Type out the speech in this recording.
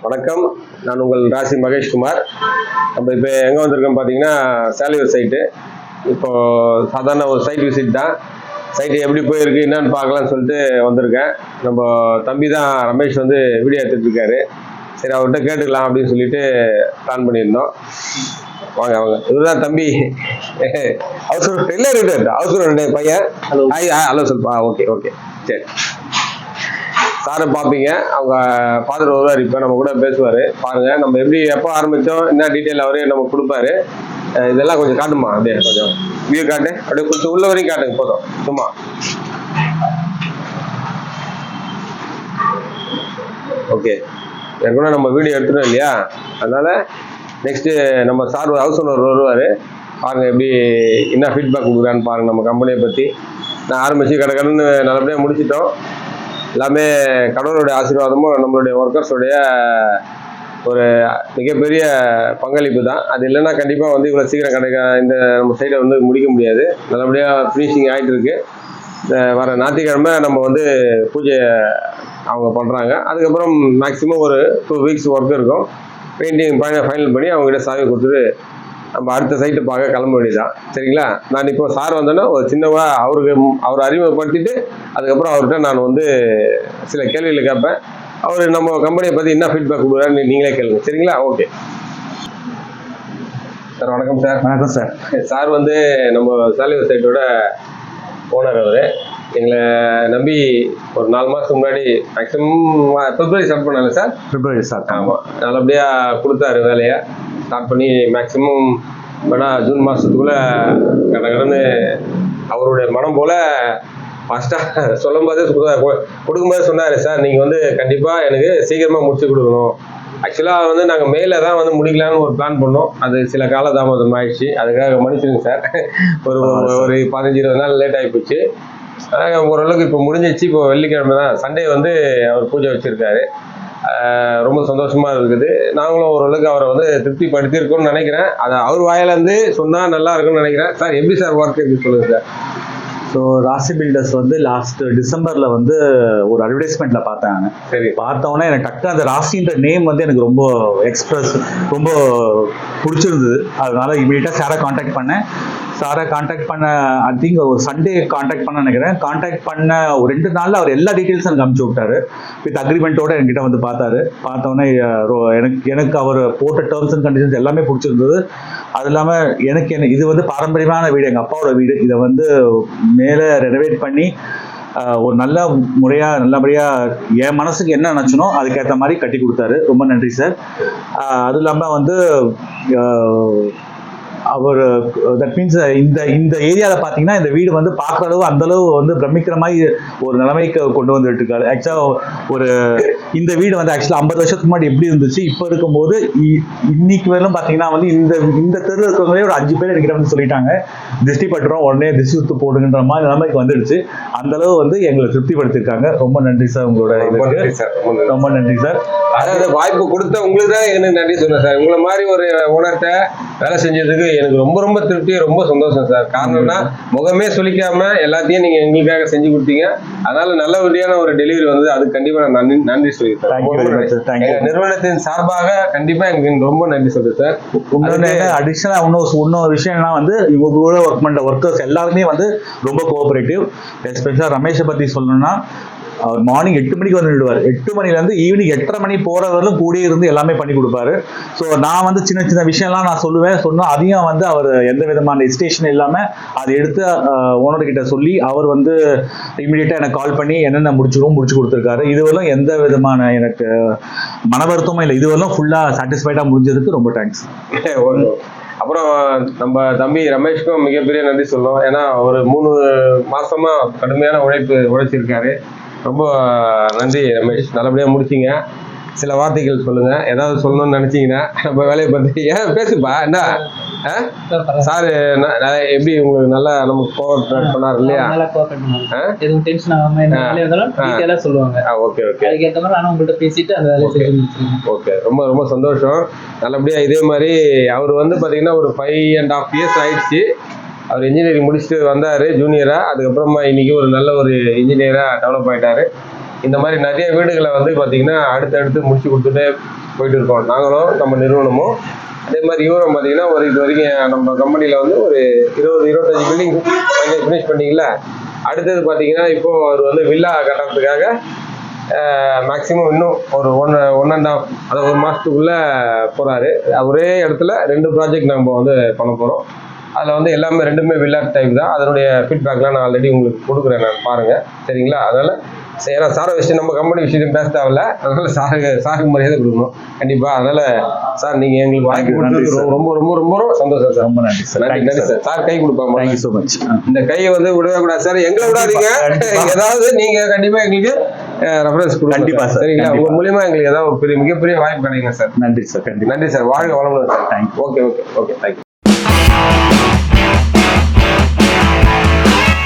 வணக்கம், நான் உங்கள் ராசி மகேஷ்குமார். நம்ம இப்போ எங்கே வந்திருக்கோம் பார்த்தீங்கன்னா, சேலையூர் சைட்டு. இப்போது சாதாரண ஒரு சைட் விசிட் தான். சைட்டு எப்படி போயிருக்கு என்னன்னு பார்க்கலான்னு சொல்லிட்டு வந்திருக்கேன். நம்ம தம்பி தான் ரமேஷ் வந்து வீடியோ எடுத்துகிட்டு இருக்காரு. சரி, அவர்கிட்ட கேட்டுக்கலாம் அப்படின்னு சொல்லிட்டு பிளான் பண்ணியிருந்தோம். வாங்க வாங்க, இதுதான் தம்பி. அவசரம் இல்லை இருக்கு, அவசரம் பையன். ஹலோ சொல்பா. ஓகே ஓகே, சரி. சாரை பார்ப்பீங்க, அவங்க ஃபாதர் வருவார், இப்போ நம்ம கூட பேசுவார். பாருங்கள், நம்ம எப்படி எப்போ ஆரம்பித்தோம், என்ன டீட்டெயில் அவரே நம்ம கொடுப்பாரு. இதெல்லாம் கொஞ்சம் காட்டுமா, அப்படியே கொஞ்சம் வியூ காட்டு, அப்படியே கொஞ்சம் உள்ள வரையும் காட்டுங்க போதும். சும்மா ஓகே. ஏற்கனவே நம்ம வீடியோ எடுத்துட்டோம் இல்லையா, அதனால் நெக்ஸ்ட்டு நம்ம சார் ஹவுஸ் ஓனர் வருவார். பாருங்கள் எப்படி என்ன ஃபீட்பேக் கொடுக்குறான்னு பாருங்கள் நம்ம கம்பெனியை பற்றி. நான் ஆரம்பித்து கடற்கடன்னு நல்லபடியாக முடிச்சிட்டோம். எல்லாமே கடவுளுடைய ஆசீர்வாதமும் நம்மளுடைய ஒர்க்கர்ஸோடைய ஒரு மிகப்பெரிய பங்களிப்பு தான். அது இல்லைன்னா கண்டிப்பாக வந்து இவ்வளோ சீக்கிரம் இந்த நம்ம சைடை வந்து முடிக்க முடியாது. நல்லபடியாக ஃபினிஷிங் ஆகிட்டு இருக்கு. வர ஞாயிற்றுக்கிழமை நம்ம வந்து பூஜை அவங்க பண்ணுறாங்க. அதுக்கப்புறம் மேக்ஸிமம் ஒரு 2 வீக்ஸ் ஒர்க் இருக்கும். பெயிண்டிங் ஃபைனல் பண்ணி அவங்ககிட்ட சாவி கொடுத்துட்டு நம்ம அடுத்த சைட்டு பார்க்க கிளம்ப வேண்டியதான். சரிங்களா? நான் இப்போ சார் வந்தோன்னா ஒரு சின்னவா அவர் அறிமுகப்படுத்திட்டு அதுக்கப்புறம் அவர்கிட்ட நான் வந்து சில கேள்விகளை கேட்பேன். அவர் நம்ம கம்பெனியை பற்றி என்ன ஃபீட்பேக் கொடுக்குறாருன்னு நீங்களே கேளுங்க. சரிங்களா? Okay sir. வணக்கம் சார். வணக்கம் சார். சார் வந்து நம்ம சேலையூர் சைட்டோட ஓனர். அவர் எங்களை நம்பி ஒரு 4 மாதத்துக்கு முன்னாடி மேக்ஸிமம் பிப்ரவரி ஸ்டார்ட் பண்ணாங்க சார். பிப்ரவரி ஸ்டார்ட். ஆமாம், நல்லபடியாக கொடுத்தாரு வேலையை. ஸ்டார்ட் பண்ணி மேக்ஸிமம் வேணால் ஜூன் மாதத்துக்குள்ளே கடந்து அவருடைய மனம் போல் ஃபஸ்ட்டாக சொல்லும்போது கொடுக்கும்போது சொன்னார், சார் நீங்கள் வந்து கண்டிப்பாக எனக்கு சீக்கிரமாக முடிச்சு கொடுக்கணும். ஆக்சுவலாக வந்து நாங்கள் மேலே தான் வந்து முடிக்கலான்னு ஒரு பிளான் பண்ணோம். அது சில காலதாமதம் ஆயிடுச்சு. அதுக்காக மன்னிச்சிடுங்க சார். ஒரு 15-20 நாள் லேட் ஆகி போச்சு. ஓரளவுக்கு இப்போ முடிஞ்சிச்சு. இப்போ வெள்ளிக்கிழமை தான், சண்டே வந்து அவர் பூஜை வச்சுருக்காரு. ரொம்ப சந்தோஷமா இருக்குது. நாங்களும் ஓரளவுக்கு அவரை வந்து திருப்திப்படுத்தியிருக்கோம்னு நினைக்கிறேன். அதை அவர் வாயிலேருந்து சொன்னால் நல்லா இருக்கும்னு நினைக்கிறேன். சார் எப்படி சார் ஒர்க் எப்படி சொல்லுங்கள் சார்? ஸோ ராசி பில்டர்ஸ் வந்து லாஸ்ட் டிசம்பரில் வந்து ஒரு அட்வர்டைஸ்மெண்ட்டில் பார்த்தேன். சரி. பார்த்தோன்னே எனக்கு டக்குனு அந்த ராசின்ற நேம் வந்து எனக்கு ரொம்ப ரொம்ப பிடிச்சிருந்தது. அதனால இமீடியட்டாக சாரை காண்டாக்ட் பண்ணேன். சாரை காண்டாக்ட் பண்ண ஐ திங்க் ஒரு சண்டே காண்டாக்ட் பண்ண நினைக்கிறேன். காண்டாக்ட் பண்ண ஒரு 2 நாளில் அவர் எல்லா டீட்டெயில்ஸும் எனக்கு அனுப்பிச்சு விட்டாரு. வித் அக்ரிமெண்ட்டோட என்கிட்ட வந்து பார்த்தாரு. பார்த்தோன்னே எனக்கு அவர் போட்ட டேர்ம்ஸ் அண்ட் கண்டிஷன்ஸ் எல்லாமே பிடிச்சிருந்தது. அது இல்லாமல் எனக்கு இது வந்து பாரம்பரியமான வீடு, எங்கள் அப்பாவோட வீடு. இதை வந்து மேலே ரெனோவேட் பண்ணி ஒரு நல்லபடியாக என் மனசுக்கு என்ன நினச்சனோ அதுக்கேற்ற மாதிரி கட்டி கொடுத்தாரு. ரொம்ப நன்றி சார். அதுவும் இல்லாமல் வந்து அவர் தட் மீன்ஸ் இந்த ஏரியாவில் பார்த்தீங்கன்னா இந்த வீடு வந்து பார்க்குற அளவு அந்தளவு வந்து பிரமிக்கிற மாதிரி ஒரு நிலைமைக்கு கொண்டு வந்துட்டு இருக்காரு. ஆக்சுவலாக இந்த வீடு வந்து ஆக்சுவலாக 50 வருஷத்துக்கு முன்னாடி எப்படி இருந்துச்சு, இப்போ இருக்கும்போது இன்னைக்கு வரலும் பார்த்தீங்கன்னா வந்து இந்த தெரு இருக்கிறவங்களே ஒரு 5 பேர் என்கிட்ட வந்து சொல்லிட்டாங்க, திருஷ்டி பட்டுறோம் உடனே திருஷ்டி சுத்து போடுங்கன்ற மாதிரி நிலைமைக்கு வந்துடுச்சு. அந்தளவு வந்து எங்களை திருப்திப்படுத்திருக்காங்க. ரொம்ப நன்றி சார். உங்களோட ரொம்ப நன்றி சார். அதாவது வாய்ப்பு கொடுத்த உங்களுக்கு தான் எனக்கு நன்றி சொன்னேன் சார். உங்களை மாதிரி ஒரு ஓனர்கிட்ட வேலை செஞ்சதுக்கு எனக்கு ரொம்ப ரொம்ப திருப்தி, ரொம்ப சந்தோஷம் சார். காரணம்னா முகமே சொல்லிக்காம எல்லாத்தையும் நீங்க எங்களுக்காக செஞ்சு கொடுத்தீங்க. அதனால நல்லபடியான ஒரு டெலிவரி வந்து அதுக்கு கண்டிப்பா நான் நன்றி சொல்லியிருக்கேன். நிறுவனத்தின் சார்பாக கண்டிப்பா எனக்கு ரொம்ப நன்றி சொல்றேன் சார். அடிஷனலா இன்னொரு விஷயம்னா வந்து இவங்க கூட ஒர்க் பண்ற ஒர்க்கர்ஸ் எல்லாருமே வந்து ரொம்ப கோஆபரேட்டிவ். எஸ்பெஷலா ரமேஷை பத்தி சொல்லணும்னா அவர் மார்னிங் 8 மணிக்கு வந்து நின்றுவார். 8 மணிலேருந்து ஈவினிங் 8:30 மணி போகிறவர்களும் கூடிய இருந்து எல்லாமே பண்ணி கொடுப்பாரு. ஸோ நான் வந்து சின்ன விஷயம்லாம் நான் சொன்னால் அதையும் வந்து அவர் எந்த விதமான ஹெசிடேஷன் இல்லாமல் அதை எடுத்து ஓனர்கிட்ட சொல்லி அவர் வந்து இமீடியட்டாக எனக்கு கால் பண்ணி என்னென்ன முடிச்சு கொடுத்துருக்காரு. இதுவரையும் எந்த விதமான எனக்கு மன வருத்தமும் இல்லை. இதுவரையும் ஃபுல்லாக சாட்டிஸ்ஃபைடாக முடிஞ்சதுக்கு ரொம்ப தேங்க்ஸ். அப்புறம் நம்ம தம்பி ரமேஷ்க்கும் மிகப்பெரிய நன்றி சொல்லணும். ஏன்னா ஒரு 3 மாசமா கடுமையான உழைச்சிருக்காரு. ரொம்ப நன்றி ரமேஷ். நல்லபடியாக முடிச்சிங்க. சில வார்த்தைகள் சொல்லுங்க, ஏதாவது சொல்லணும்னு நினைச்சீங்கன்னா நம்ம வேலையை பற்றி. ஏன் பேசுப்பா, என்ன சார் எப்படி உங்களுக்கு நல்லா நமக்கு கோஆபரேட் பண்ணார் இல்லையா? எதுவும் டென்ஷன் ஆகாம என்ன வேலையா இருந்தாலும் டீடைலா சொல்லுவாங்க. Okay okay. அதுக்கு ஏற்ற மாதிரி நானும் உங்கள்கிட்ட பேசிட்டு அந்த வேலையை செஞ்சு முடிச்சிருக்கேன். ஓகே, ரொம்ப ரொம்ப சந்தோஷம். நல்லபடியா இதே மாதிரி அவர் வந்து பார்த்தீங்கன்னா ஒரு 5.5 இயர்ஸ் ஆயிடுச்சு. அவர் இன்ஜினியரிங் முடிச்சுட்டு வந்தார் ஜூனியராக. அதுக்கப்புறமா இன்னைக்கு ஒரு நல்ல ஒரு இன்ஜினியராக டெவலப் ஆகிட்டாரு. இந்த மாதிரி நிறைய வீடுகளை வந்து பார்த்தீங்கன்னா அடுத்தடுத்து முடிச்சு கொடுத்துட்டு போயிட்டு இருக்கோம். நாங்களும் நம்ம நிறுவனமும் அதே மாதிரி இவரும் பார்த்தீங்கன்னா ஒரு இது வரைக்கும் நம்ம கம்பெனியில் வந்து ஒரு 20-25 பில்டிங் ஃபினிஷ் பண்ணிங்கள. அடுத்தது பார்த்தீங்கன்னா இப்போ அவர் வந்து வில்லா கட்டுறதுக்காக மேக்ஸிமம் இன்னும் ஒரு 1.5 அதாவது 1 மாதத்துக்குள்ளே போகிறாரு. ஒரே இடத்துல 2 ப்ராஜெக்ட் நம்ம வந்து பண்ண போகிறோம். அதில் வந்து எல்லாமே 2மே வில்லா டைப் தான். அதனுடைய ஃபீட்பேக்லாம் நான் ஆல்ரெடி உங்களுக்கு கொடுக்குறேன், நான் பாருங்கள் சரிங்களா. அதனால் ஏன்னா சாரை வச்சுட்டு நம்ம கம்பெனி விஷயத்தையும் பேச தேவையில்ல, அதனால சாருக்கு மரியாதை கொடுக்கணும் கண்டிப்பாக. அதனால சார் நீங்கள் எங்களுக்கு வாய்ப்பு கொடுத்தது ரொம்ப ரொம்ப ரொம்ப ரொம்ப சந்தோஷம் சார். ரொம்ப நன்றி சார். நன்றி சார். சார் கை கொடுப்பாங்க. Thank you so much. இந்த கையை வந்து விடவே கூடாது சார், எங்களை விடாதீங்க. ஏதாவது நீங்கள் கண்டிப்பாக எங்களுக்கு ரெஃபரன்ஸ் கொடுங்க கண்டிப்பாக சார். சரிங்களா. உங்க மூலியமா எங்களுக்கு ஏதாவது ஒரு மிகப்பெரிய வாய்ப்பு கிடைக்குங்க சார். நன்றி சார். நன்றி சார். வாழ்க வளமுடன் sir. Thank you. Okay okay okay thank you.